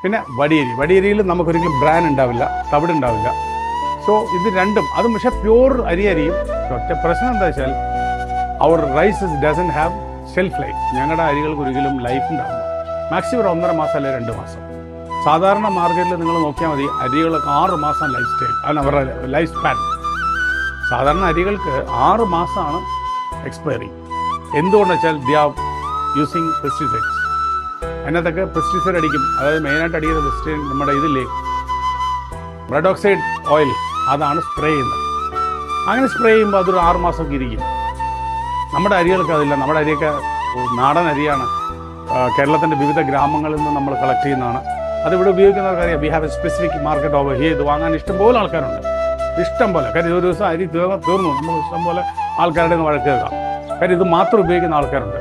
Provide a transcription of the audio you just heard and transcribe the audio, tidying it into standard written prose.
പിന്നെ വടിയരിയിൽ നമുക്കൊരിക്കലും ബ്രാൻ ഉണ്ടാവില്ല, തവിടുണ്ടാവില്ല. സോ ഇത് രണ്ടും അതും പക്ഷേ പ്യൂർ അരിയും. ഒറ്റ പ്രശ്നം എന്താ വെച്ചാൽ അവർ rices doesn't have shelf life. ഞങ്ങളുടെ അരികൾക്ക് ഒരിക്കലും ലൈഫ് ഉണ്ടാവില്ല. മാക്സിമം ഒരു 1.5 മാസം അല്ലെങ്കിൽ 2 മാസം. സാധാരണ മാർക്കറ്റിൽ നിങ്ങൾ നോക്കിയാൽ മതി, അരികൾക്ക് 6 മാസം ലൈഫ് സ്റ്റൈൽ, അതാണ് അവരുടെ ലൈഫ് സ്പാൻ. സാധാരണ അരികൾക്ക് 6 മാസമാണ് എക്സ്പയറി. എന്തുകൊണ്ടെന്ന് വെച്ചാൽ ദി ആർ യൂസിങ് പെസ്റ്റിസൈഡ്സ്. അതിനകത്തൊക്കെ പെസ്റ്റിസൈഡ് അടിക്കും. അതായത് മെയിനായിട്ട് അടിക്കുന്ന പെസ്റ്റിസൈഡ് നമ്മുടെ ഇതില്ലേ റെഡ് ഓക്സൈഡ് ഓയിൽ, അതാണ് സ്പ്രേ ചെയ്യുന്നത്. അങ്ങനെ സ്പ്രേ ചെയ്യുമ്പോൾ അതൊരു 6 മാസമൊക്കെ ഇരിക്കും. നമ്മുടെ അരികൾക്ക് അതില്ല. നമ്മുടെ അരിയൊക്കെ നാടൻ അരിയാണ്. കേരളത്തിൻ്റെ വിവിധ ഗ്രാമങ്ങളിൽ നിന്ന് നമ്മൾ കളക്ട് ചെയ്യുന്നതാണ്. അതിവിടെ ഉപയോഗിക്കുന്നവർക്കറിയാം. We have a specific market over here. ഇത് വാങ്ങാൻ ഇഷ്ടംപോലെ ആൾക്കാരുണ്ട്, ഇഷ്ടംപോലെ. കാര്യം ഒരു ദിവസം അരി തീർന്നു നമ്മൾ ഇഷ്ടംപോലെ ആൾക്കാരുടെ നിന്ന് വഴക്ക് കേൾക്കാം. കാര്യം ഇത് മാത്രം ഉപയോഗിക്കുന്ന ആൾക്കാരുണ്ട്.